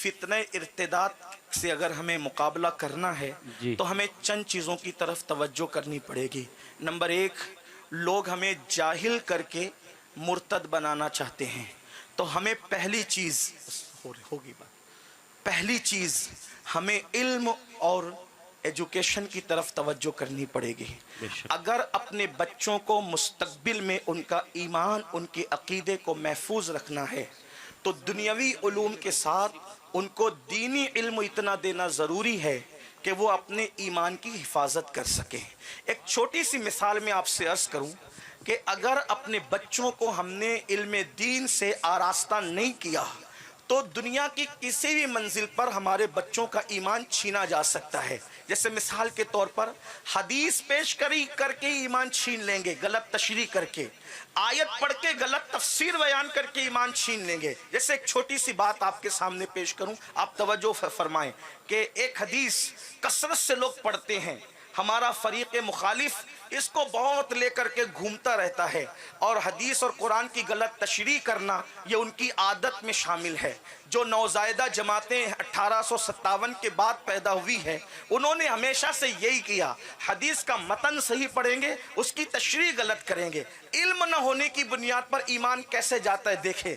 फितने इर्तिदाद से अगर हमें मुकाबला करना है तो हमें चंद चीज़ों की तरफ तवज्जो करनी पड़ेगी। नंबर एक, लोग हमें जाहिल करके मुर्तद बनाना चाहते हैं, तो हमें पहली चीज़ हमें इल्म और एजुकेशन की तरफ तवज्जो करनी पड़ेगी। अगर अपने बच्चों को मुस्तकबिल में उनका ईमान, उनके अकीदे को महफूज रखना है तो दुनियावी उलूम के साथ उनको दीनी इल्म इतना देना ज़रूरी है कि वो अपने ईमान की हिफाजत कर सकें। एक छोटी सी मिसाल में आपसे अर्ज़ करूं कि अगर अपने बच्चों को हमने इल्म दीन से आरास्ता नहीं किया तो दुनिया की किसी भी मंजिल पर हमारे बच्चों का ईमान छीना जा सकता है। जैसे मिसाल के तौर पर हदीस पेश करके ईमान छीन लेंगे, गलत तशरीह करके, आयत पढ़ के गलत तफसीर बयान करके ईमान छीन लेंगे। जैसे एक छोटी सी बात आपके सामने पेश करूं, आप तवज्जो फरमाएं कि एक हदीस कसरत से लोग पढ़ते हैं, हमारा फरीक़ मुखालिफ इसको बहुत लेकर के घूमता रहता है और हदीस और कुरान की गलत तशरीह करना ये उनकी आदत में शामिल है। जो नौज़ायदा जमातें 1857 के बाद पैदा हुई है, उन्होंने हमेशा से यही किया, हदीस का मतन सही पढ़ेंगे, उसकी तशरीह गलत करेंगे। इल्म न होने की बुनियाद पर ईमान कैसे जाता है देखें।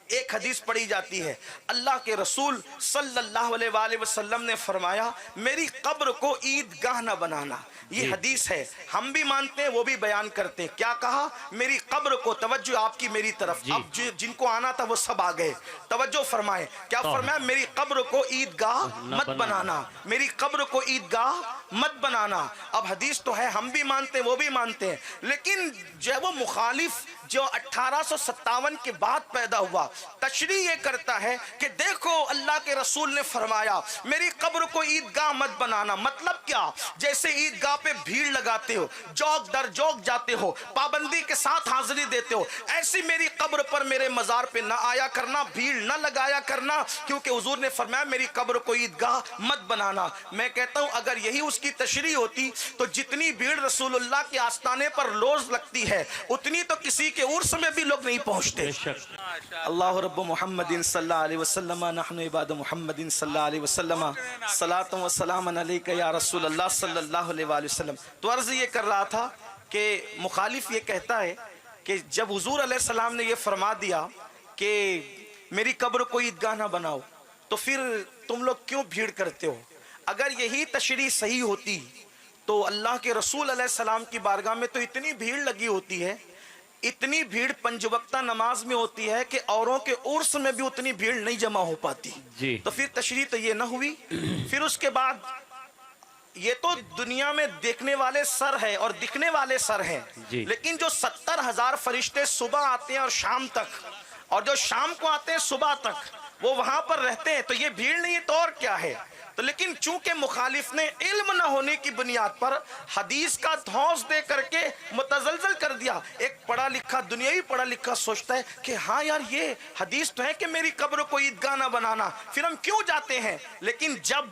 एक हदीस पढ़ी जाती है, अल्लाह के रसूल सल्लल्लाहु अलैहि वसल्लम ने फरमाया, मेरी कब्र को ईदगाह न बनाना। ये हदीस है, हम भी मानते हैं, वो भी बयान करते हैं। क्या कहा? मेरी कब्र को, तवज्जो आपकी मेरी तरफ, अब जिनको आना था वो सब आ गए, तवज्जो फरमाएं। क्या फरमाया? मेरी कब्र को ईदगाह मत बनाना, मेरी कब्र को ईदगाह मत बनाना। अब हदीस तो है, हम भी मानते हैं, वो भी मानते हैं, लेकिन जो वो मुखालिफ जो 1857 के बाद पैदा हुआ, तशरीह ये करता है कि देखो अल्लाह के रसूल ने फरमाया मेरी कब्र को ईदगाह मत बनाना। मतलब क्या? जैसे ईदगाह पे भीड़ लगाते हो, जौक दर जौक जाते हो, पाबंदी के साथ हाजिरी देते हो, ऐसी मेरी कब्र पर, मेरे मजार पे ना आया करना, भीड़ ना लगाया करना, क्योंकि हुजूर ने फरमाया मेरी कब्र को ईदगाह मत बनाना। मैं कहता हूं अगर यही उसकी तशरीह होती तो जितनी भीड़ रसूलुल्लाह के आस्ताने पर रोज लगती है उतनी तो किसी के उर्स में भी लोग नहीं पहुंचते। अल्लाह रब्बु मुहम्मदिन सल्लल्लाहु अलैहि वसल्लम नहनु इबाद मुहम्मदिन सल्लल्लाहु अलैहि वसल्लम सलातु व सलामन अलैका या रसूल अल्लाह सल्लल्लाहु अलैहि वसल्लम। तो अर्ज ये कर रहा था कि मुखालिफ ये कहता है कि जब हुजूर अलैहि सलाम ने ये फरमा दिया कि मेरी कब्र को ईदगाह ना बनाओ तो फिर तुम लोग क्यों भीड़ करते हो? अगर यही तशरीह सही होती तो अल्लाह के रसूल अलैहि सलाम की बारगाह में तो इतनी भीड़ लगी होती है, इतनी भीड़ पंजवक्ता नमाज में होती है कि औरों के उर्स में भी उतनी भीड़ नहीं जमा हो पाती जी। तो फिर तशरीह तो ये ना हुई। फिर उसके बाद ये तो दुनिया में देखने वाले सर है और दिखने वाले सर हैं, लेकिन जो 70,000 फरिश्ते सुबह आते हैं और शाम तक, और जो शाम को आते हैं सुबह तक, वो वहां पर रहते हैं, तो ये भीड़ नहीं है तो और क्या है? तो लेकिन चूंकि मुखालिफ ने इल्म न होने की बुनियाद पर हदीस का धौंस दे करके मुतजलजल कर दिया। एक पढ़ा लिखा, दुनियावी पढ़ा लिखा सोचता है कि हाँ यार ये हदीस तो है कि मेरी कब्र को ईदगाह न बनाना, फिर हम क्यों जाते हैं? लेकिन जब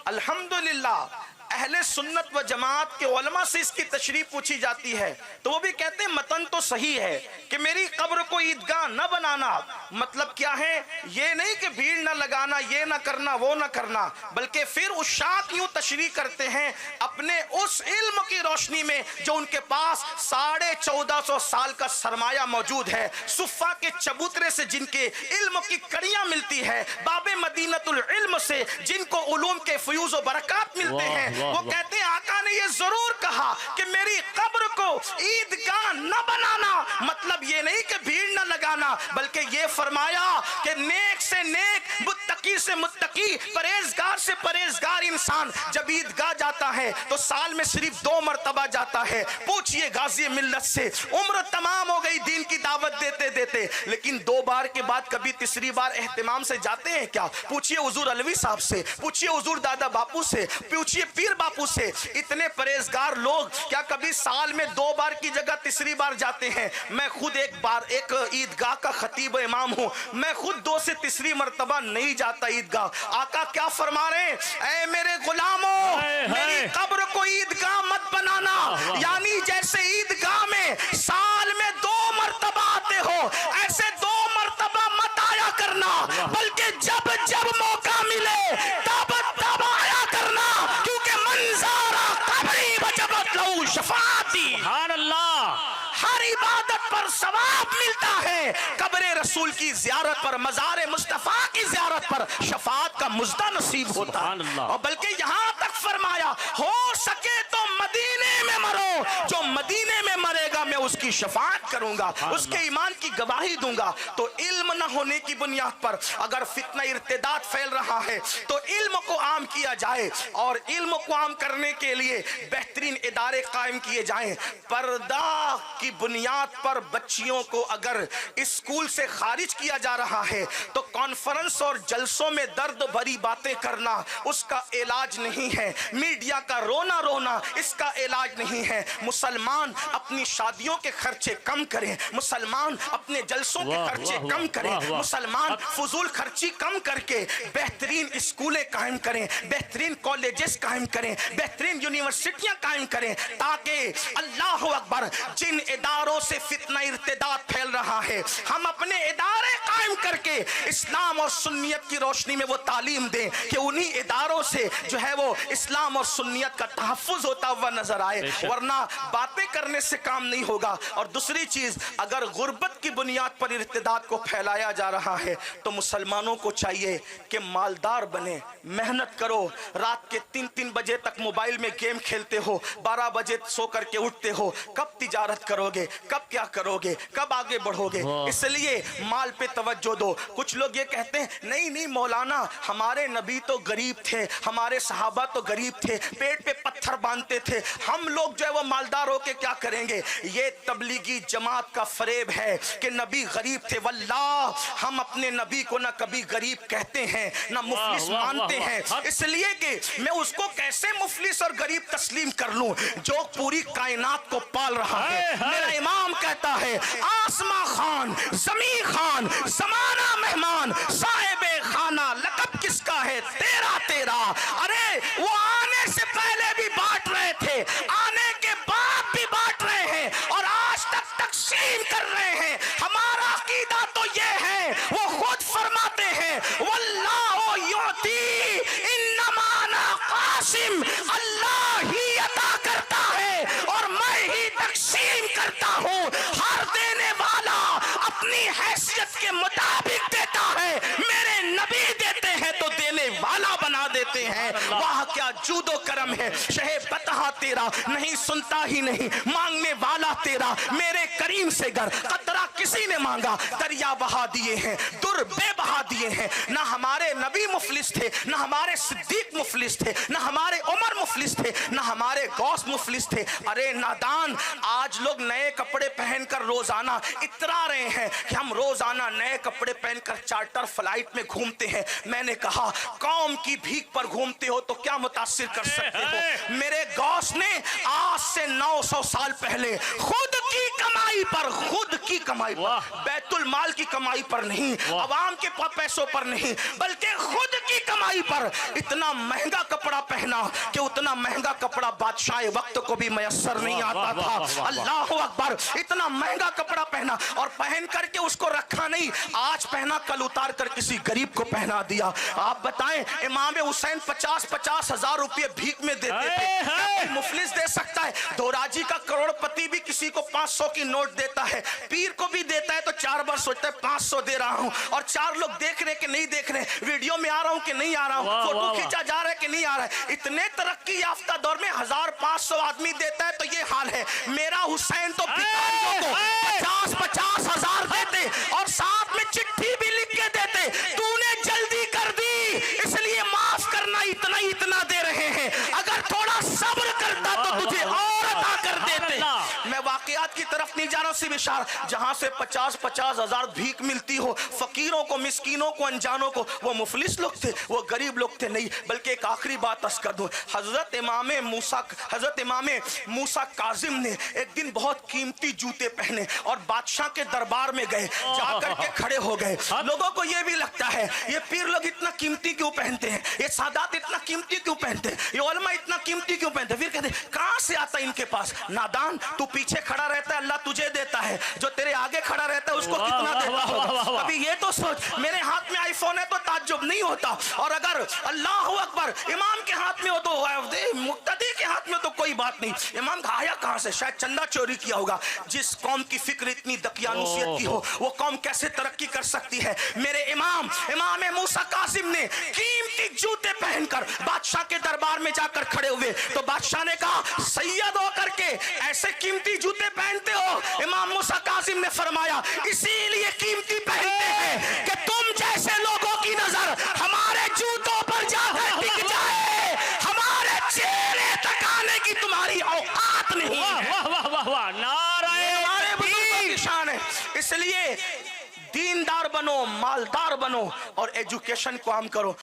अल्हम्दुलिल्लाह अहले सुन्नत व जमात के उलमा से इसकी तशरीह पूछी जाती है तो वो भी कहते हैं मतन तो सही है कि मेरी कब्र को ईदगाह न बनाना। मतलब क्या है? ये नहीं कि भीड़ न लगाना, ये न करना, वो न करना, बल्कि फिर उशाक यूं तशरीह करते हैं अपने उस इल्म की रोशनी में जो उनके पास 1450 साल का सरमाया मौजूद है, सुफ़ा के चबूतरे से जिनके इल्म की कड़ियां मिलती है, बाबे मदीनतुल इल्म से जिनको उलूम के फयूज़ व बरक़ात मिलते हैं। वो कहते हैं आका ने ये जरूर कहा कि मेरी कब्र को ईदगाह न बनाना। मतलब ये नहीं कि भीड़ न लगाना, बल्कि ये फरमाया कि नेक से नेक, मुत्तकी से मुत्तकी, परहेजगार से परहेजगार इंसान जब ईदगाह जाता है तो साल में सिर्फ 2 मरतबा जाता है। पूछिए गाजी मिल्लत से, उम्र तमाम हो गई दीन की दावत देते देते, लेकिन 2 बार के बाद कभी तीसरी बार एहतिमाम से जाते हैं क्या? पूछिए हुजूर अलवी साहब से, पूछिए हुजूर दादा बापू से, पूछिए पीर बापू से। इतने परहेजगार लोग क्या कभी साल में 2 बार की जगह तीसरी बार जाते हैं? मैं खुद एक बार एक ईदगाह का खतीब इमाम हूं, मैं खुद 2 से तीसरी मर्तबा नहीं जाता ईदगाह। आका क्या फरमा रहे हैं? ऐ मेरे गुलामों, मेरी कब्र को ईदगाह मत बनाना। यानी जैसे ईदगाह में साल में 2 मर्तबा आते हो, ऐसे 2 मर्तबा मत आया करना, बल्कि जब जब मौका की ज़ियारत पर, मज़ार मुस्तफ़ा की ज़ियारत पर शफाअत का मुज़्दा नसीब होता है। और बल्कि यहाँ तक फरमाया, हो सके तो मदीने में मरो, जो मदीने में मरेगा मैं उसकी शफाअत करूंगा, उसके ईमान की गवाही दूंगा। तो इल्म न होने की बुनियाद पर अगर फितना इर्तिदाद फैल रहा है तो इल्म को आम किया जाए, और इल्म को आम करने के लिए बेहतरीन इदारे कायम किए जाएं। पर्दा की बुनियाद पर बच्चियों को अगर स्कूल से खारिज किया जा रहा है तो कॉन्फ्रेंस और जलसों में दर्द भरी बातें करना उसका इलाज नहीं है। मीडिया का रोना रोना इसका इलाज नहीं है। मुसलमान अपनी शादियों के खर्चे कम करें, मुसलमान अपने जलसों के खर्चे कम करें, मुसलमान फजूल खर्ची कम करके बेहतरीन स्कूलें कायम करें, बेहतरीन कॉलेजेस कायम करें, बेहतरीन यूनिवर्सिटियां कायम करें, ताकि अल्लाह अकबर जिन इदारों से फितना इर्तिदाद फैल रहा है हम अपने इदारे कायम करके इस्लाम और सुन्नियत की रोशनी में वो तालीम दें कि उन्हीं इदारों से जो है वो इस्लाम और सुन्नियत का तहफ़्फ़ुज़ होता हुआ नजर आए, वरना बातें करने से काम नहीं होगा। और दूसरी चीज, अगर गुर्बत की बुनियाद पर इर्तिदाद को फैलाया जा रहा है तो मुसलमानों को चाहिए कि मालदार बने, मेहनत करो। रात के 3-3 बजे तक मोबाइल में गेम खेलते हो, 12 बजे सो करके उठते हो, कब तिजारत करोगे, कब क्या करोगे, कब आगे बढ़ोगे? इसलिए माल पे तवज्जो दो। कुछ लोग ये कहते हैं नहीं नहीं मौलाना, हमारे नबी तो गरीब थे, हमारे सहाबा तो गरीब थे, पेट पे पत्थर बांधते थे, हम लोग जो है वो मालदार होके क्या करेंगे? ये तबलीगी जमात का फरेब है कि नबी गरीब थे। वल्लाह हम अपने नबी को ना कभी गरीब कहते हैं ना मुफलिस मानते हैं, इसलिए कि मैं उसको कैसे मुफलिस और गरीब तस्लीम कर लूं जो पूरी कायनात को पाल रहा है। मेरा इमाम कहता है, आसमां खान, जमीन खान, जमाना मेहमान, साहिबे खाना, लक़ब किसका है? तेरा तेरा। अरे वो आने से पहले भी बांट रहे थे, आने के बाद भी बांट रहे हैं और आज तक तकसीम कर रहे हैं। हमारा अकीदा तो ये है, वो खुद फरमाते हैं, वल्लाहु युती इन्नमा अना कासिम, अल्लाह ही अता करता है और मैं ही तकसीम करता हूँ। हर देने वाला अपनी हैसियत के मुताबिक देता है, मेरे नबी देते हैं तो देने वाला बना देते हैं। वाह क्या जूदो करम है, शहे बतहा तेरा, नहीं सुनता ही नहीं, मांगने वाला तेरा, मेरे करीम से गर कतरा किसी ने मांगा, दरिया बहा दिए हैं, दुर बे बहा दिए हैं। ना हमारे नबी मुफलिस थे, ना हमारे सिद्दीक मुफलिस थे, ना हमारे उमर मुफलिस थे, ना हमारे गौस मुफलिस थे। अरे नादान, आज लोग नए कपड़े पहनकर रोजाना इतरा रहे हैं कि हम रोजाना नए कपड़े पहनकर चार्टर फ्लाइट में घूमते हैं। मैंने कहा कौम की भीख पर घूमते हो तो क्या मुतासिर कर सकते हो? मेरे गौस ने आज से 900 साल पहले खुद की कमाई पर, खुद की कमाई पर, बैतुल माल की कमाई पर नहीं, अवाम के पैसों पर नहीं, बल्कि खुद की कमाई पर इतना महंगा कपड़ा पहना कि उतना महंगा कपड़ा बादशाह वक्त को भी मयस्सर नहीं आता था। अल्लाह अकबर, इतना महंगा कपड़ा पहना और पहन करके उसको रखा नहीं, आज पहना कल उतार कर किसी गरीब को पहना दिया। आप बताएं, इमाम हुसैन 50-50 हजार रुपये भीख में देते थे, मुफलिस दे सकता है? दोराजी का करोड़पति भी किसी को 500 की नोट देता है, पीर को भी देता है तो 4 बार सोचता है 500 दे रहा हूं, और 4 लोग देख रहे कि नहीं देख रहे, वीडियो में आ रहा हूं कि नहीं आ रहा हूं, फोटो खींचा जा रहा है कि नहीं आ रहा है। इतने तरक्की याफ्ता दौर में 1500 आदमी देता है तो ये हाल है। मेरा हुसैन तो भिखारियों को 50-50 हजार देते और साथ में चिट्ठी भी लिख के देते, तूने जल्दी कर दी इसलिए माफ करना, इतना दे रहे हैं, अगर थोड़ा सब्र करता तो तुझे और अता कर देते। मैं वाकयात की तरफ नहीं जा रहा हूं, सिर्फ इशारा, जहां से 50-50 हजार भीख मिलती हो फकीरों को, मिस्कीनों को, अनजानों को, वो मुफलिस लोग थे, वो गरीब लोग थे नहीं। बल्कि एक आखिरी बात अर्ज कर दूं, हजरत इमाम मूसा काजिम ने एक दिन बहुत कीमती जूते पहने और बादशाह के दरबार में गए, जाकर के खड़े हो गए। लोगों को ये भी लगता है ये पीर लोग इतना कीमती क्यों पहनते हैं, ये सादात इतना कीमती क्यों पहनते हैं, ये उलमा इतना कीमती क्यों पहनते हैं? फिर कहते कहां से आता इनके पास? नादान, तू पीछे खड़ा रहता है, अल्लाह तुझे देता है, जो तेरे आगे खड़ा रहता है उसको कितना देता होगा। अभी ये तो सोच, मेरे हाथ में आईफोन है तो ताज्जुब नहीं होता, और अगर अल्लाह अकबर इमाम के हाथ में हो तो मुक्तदी के हाथ में तो कोई बात नहीं। इमाम का आया कहां से? शायद चंदा चोरी किया होगा। जिस कौम की फिक्र इतनी दकियानुसियत की हो, वो कौम कैसे तरक्की कर सकती है? मेरे इमाम मूसा कासिम ने कीमती जूते पहनकर बादशाह के दरबार में जाकर खड़े हुए, तो बादशाह ने कहा सैयद होकर के ऐसे कीमती जूते पहनते हो? इमाम मूसा कासिम ने फरमाया इसीलिए कीमती पहनते हैं कि तुम जैसे लोगों की नजर हमारे जूतों पर जाकर टिक जाए, हमारे चेहरे तक आने की तुम्हारी औकात नहीं है। वाह वाह वाह वाह, नाराए हमारे बुजुर्गों की शान है। इसलिए दीनदार बनो, मालदार बनो और एजुकेशन को आम करो।